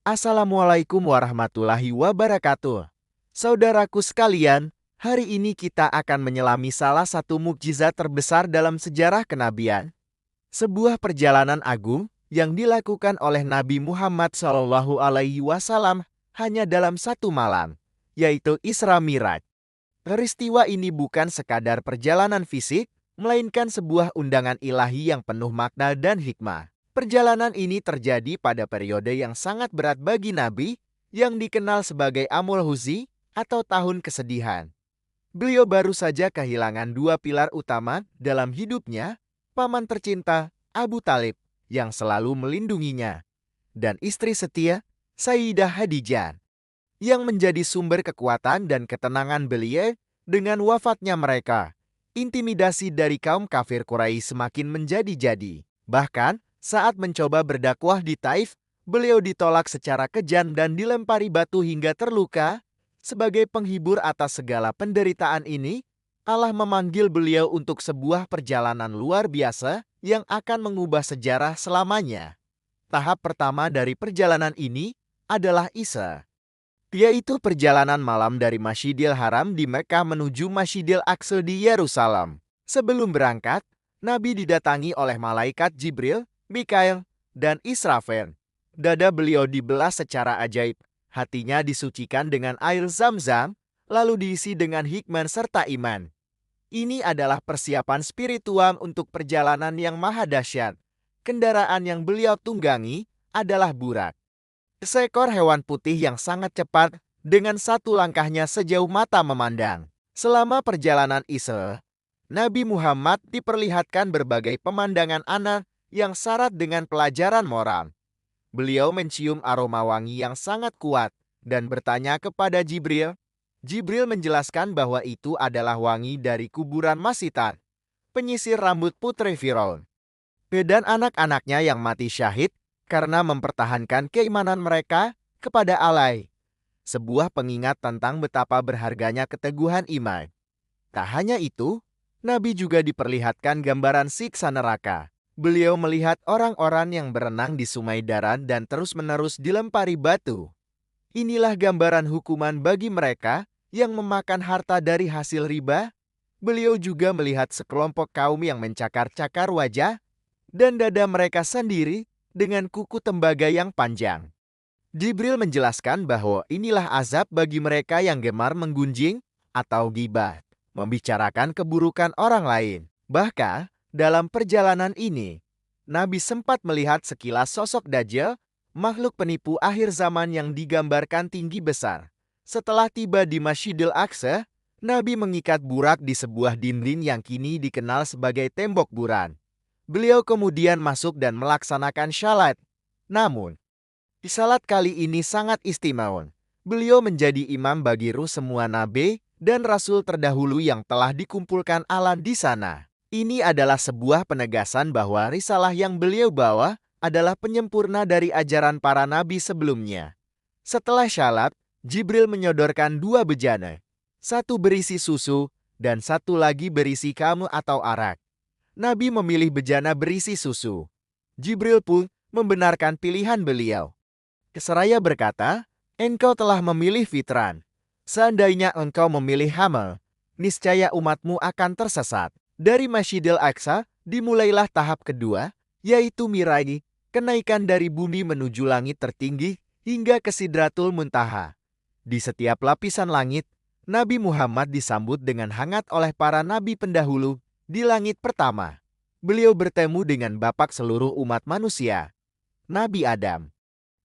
Assalamualaikum warahmatullahi wabarakatuh. Saudaraku sekalian, hari ini kita akan menyelami salah satu mukjizat terbesar dalam sejarah kenabian. Sebuah perjalanan agung yang dilakukan oleh Nabi Muhammad SAW hanya dalam satu malam, yaitu Isra Miraj. Peristiwa ini bukan sekadar perjalanan fisik, melainkan sebuah undangan ilahi yang penuh makna dan hikmah. Perjalanan ini terjadi pada periode yang sangat berat bagi Nabi, yang dikenal sebagai Amul Huzni atau tahun kesedihan. Beliau baru saja kehilangan dua pilar utama dalam hidupnya, paman tercinta Abu Talib yang selalu melindunginya, dan istri setia Sayyidah Khadijah yang menjadi sumber kekuatan dan ketenangan beliau. Dengan wafatnya mereka, intimidasi dari kaum kafir Quraisy semakin menjadi-jadi. Bahkan, saat mencoba berdakwah di Taif, beliau ditolak secara kejam dan dilempari batu hingga terluka. Sebagai penghibur atas segala penderitaan ini, Allah memanggil beliau untuk sebuah perjalanan luar biasa yang akan mengubah sejarah selamanya. Tahap pertama dari perjalanan ini adalah Isra, yaitu perjalanan malam dari Masjidil Haram di Mekah menuju Masjidil Aqsa di Yerusalem. Sebelum berangkat, Nabi didatangi oleh malaikat Jibril, Mikail, dan Israfil. Dada beliau dibelah secara ajaib, hatinya disucikan dengan air Zam-Zam, lalu diisi dengan hikmah serta iman. Ini adalah persiapan spiritual untuk perjalanan yang maha dahsyat. Kendaraan yang beliau tunggangi adalah burak, seekor hewan putih yang sangat cepat dengan satu langkahnya sejauh mata memandang. Selama perjalanan Isra, Nabi Muhammad diperlihatkan berbagai pemandangan anak yang syarat dengan pelajaran moral. Beliau mencium aroma wangi yang sangat kuat dan bertanya kepada Jibril. Jibril menjelaskan bahwa itu adalah wangi dari kuburan Masitar, penyisir rambut putri Firaun, dan anak-anaknya yang mati syahid karena mempertahankan keimanan mereka kepada Allah. Sebuah pengingat tentang betapa berharganya keteguhan iman. Tak hanya itu, Nabi juga diperlihatkan gambaran siksa neraka. Beliau melihat orang-orang yang berenang di sungai darah dan terus-menerus dilempari batu. Inilah gambaran hukuman bagi mereka yang memakan harta dari hasil riba. Beliau juga melihat sekelompok kaum yang mencakar-cakar wajah dan dada mereka sendiri dengan kuku tembaga yang panjang. Jibril menjelaskan bahwa inilah azab bagi mereka yang gemar menggunjing atau ghibah, membicarakan keburukan orang lain. Bahkan, dalam perjalanan ini, Nabi sempat melihat sekilas sosok Dajjal, makhluk penipu akhir zaman yang digambarkan tinggi besar. Setelah tiba di Masjidil Aqsa, Nabi mengikat burak di sebuah dinding yang kini dikenal sebagai tembok buran. Beliau kemudian masuk dan melaksanakan syalat. Namun, salat kali ini sangat istimewa. Beliau menjadi imam bagi ruh semua nabi dan rasul terdahulu yang telah dikumpulkan Allah di sana. Ini adalah sebuah penegasan bahwa risalah yang beliau bawa adalah penyempurna dari ajaran para nabi sebelumnya. Setelah syalat, Jibril menyodorkan dua bejana. Satu berisi susu dan satu lagi berisi kamu atau arak. Nabi memilih bejana berisi susu. Jibril pun membenarkan pilihan beliau. Seraya berkata, engkau telah memilih fitran. Seandainya engkau memilih hamal, niscaya umatmu akan tersesat. Dari Masjidil Aqsa, dimulailah tahap kedua, yaitu Mi'raj, kenaikan dari bumi menuju langit tertinggi hingga ke Sidratul Muntaha. Di setiap lapisan langit, Nabi Muhammad disambut dengan hangat oleh para nabi pendahulu. Di langit pertama, beliau bertemu dengan bapak seluruh umat manusia, Nabi Adam.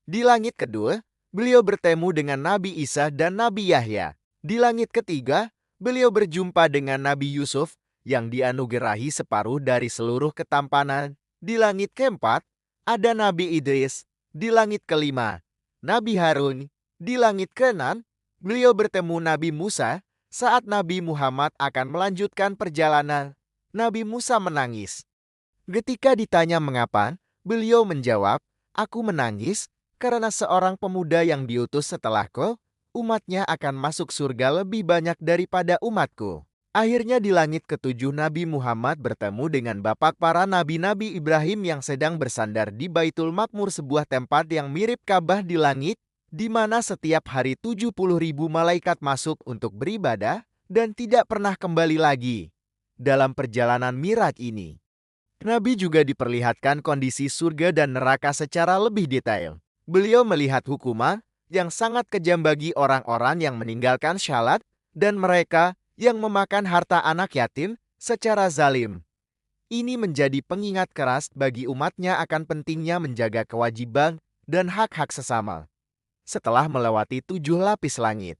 Di langit kedua, beliau bertemu dengan Nabi Isa dan Nabi Yahya. Di langit ketiga, beliau berjumpa dengan Nabi Yusuf yang dianugerahi separuh dari seluruh ketampanan. Di langit keempat, ada Nabi Idris. Di langit kelima, Nabi Harun. Di langit keenam, beliau bertemu Nabi Musa. Saat Nabi Muhammad akan melanjutkan perjalanan, Nabi Musa menangis. Ketika ditanya mengapa, beliau menjawab, aku menangis karena seorang pemuda yang diutus setelahku, umatnya akan masuk surga lebih banyak daripada umatku. Akhirnya di langit ketujuh Nabi Muhammad bertemu dengan bapak para nabi-nabi Ibrahim yang sedang bersandar di Baitul Makmur, sebuah tempat yang mirip Ka'bah di langit, di mana setiap hari 70.000 malaikat masuk untuk beribadah dan tidak pernah kembali lagi. Dalam perjalanan Mi'raj ini, Nabi juga diperlihatkan kondisi surga dan neraka secara lebih detail. Beliau melihat hukuman yang sangat kejam bagi orang-orang yang meninggalkan syalat dan mereka yang memakan harta anak yatim secara zalim. Ini menjadi pengingat keras bagi umatnya akan pentingnya menjaga kewajiban dan hak-hak sesama. Setelah melewati 7 lapis langit,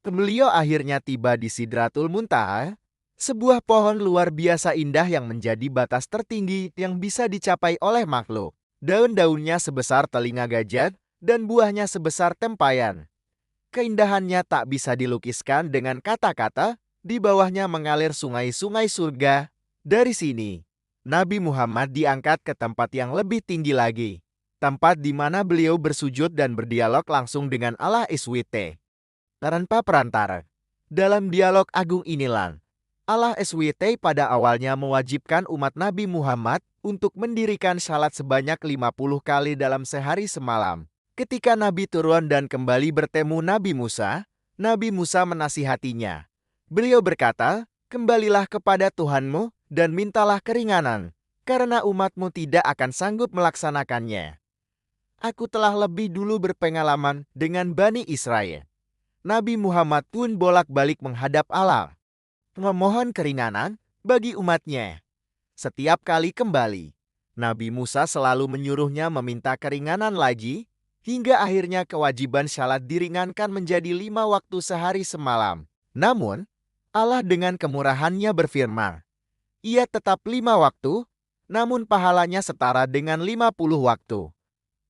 beliau akhirnya tiba di Sidratul Muntaha, sebuah pohon luar biasa indah yang menjadi batas tertinggi yang bisa dicapai oleh makhluk. Daun-daunnya sebesar telinga gajah dan buahnya sebesar tempayan. Keindahannya tak bisa dilukiskan dengan kata-kata. Di bawahnya mengalir sungai-sungai surga. Dari sini, Nabi Muhammad diangkat ke tempat yang lebih tinggi lagi. Tempat di mana beliau bersujud dan berdialog langsung dengan Allah SWT tanpa perantara. Dalam dialog agung inilah, Allah SWT pada awalnya mewajibkan umat Nabi Muhammad untuk mendirikan salat sebanyak 50 kali dalam sehari semalam. Ketika Nabi turun dan kembali bertemu Nabi Musa menasihatinya. Beliau berkata, "Kembalilah kepada Tuhanmu dan mintalah keringanan, karena umatmu tidak akan sanggup melaksanakannya. Aku telah lebih dulu berpengalaman dengan Bani Israel." Nabi Muhammad pun bolak-balik menghadap Allah, memohon keringanan bagi umatnya. Setiap kali kembali, Nabi Musa selalu menyuruhnya meminta keringanan lagi, hingga akhirnya kewajiban syalat diringankan menjadi 5 waktu sehari semalam. Namun, Allah dengan kemurahannya berfirman, "Ia tetap 5 waktu, namun pahalanya setara dengan 50 waktu.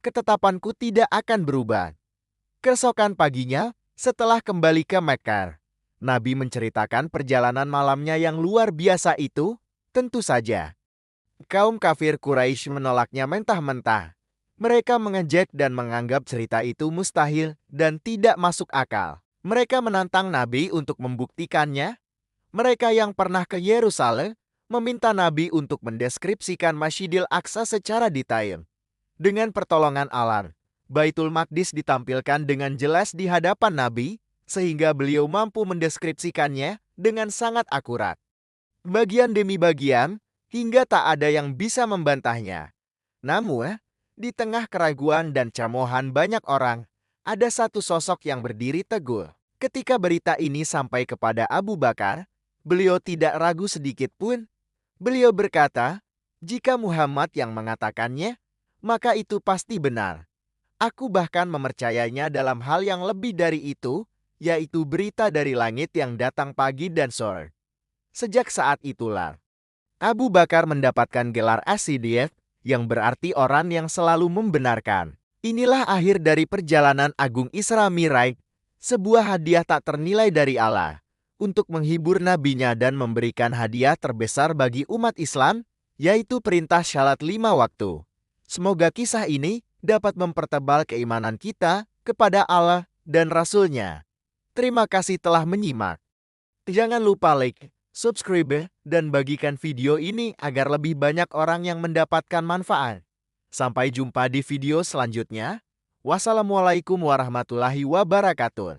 Ketetapanku tidak akan berubah." Keesokan paginya, setelah kembali ke Mekah, Nabi menceritakan perjalanan malamnya yang luar biasa itu. Tentu saja, kaum kafir Quraisy menolaknya mentah-mentah. Mereka mengejek dan menganggap cerita itu mustahil dan tidak masuk akal. Mereka menantang Nabi untuk membuktikannya. Mereka yang pernah ke Yerusalem meminta Nabi untuk mendeskripsikan Masjidil Aqsa secara detail. Dengan pertolongan Allah, Baitul Maqdis ditampilkan dengan jelas di hadapan Nabi, sehingga beliau mampu mendeskripsikannya dengan sangat akurat. Bagian demi bagian, hingga tak ada yang bisa membantahnya. Namun, di tengah keraguan dan cemoohan banyak orang, ada satu sosok yang berdiri teguh. Ketika berita ini sampai kepada Abu Bakar, beliau tidak ragu sedikit pun. Beliau berkata, "Jika Muhammad yang mengatakannya, maka itu pasti benar. Aku bahkan mempercayainya dalam hal yang lebih dari itu, yaitu berita dari langit yang datang pagi dan sore." Sejak saat itulah, Abu Bakar mendapatkan gelar As-Siddiq, yang berarti orang yang selalu membenarkan. Inilah akhir dari perjalanan agung Isra Mi'raj, sebuah hadiah tak ternilai dari Allah, untuk menghibur nabinya dan memberikan hadiah terbesar bagi umat Islam, yaitu perintah syalat 5 waktu. Semoga kisah ini dapat mempertebal keimanan kita kepada Allah dan Rasul-Nya. Terima kasih telah menyimak. Jangan lupa like, subscribe, dan bagikan video ini agar lebih banyak orang yang mendapatkan manfaat. Sampai jumpa di video selanjutnya. Wassalamualaikum warahmatullahi wabarakatuh.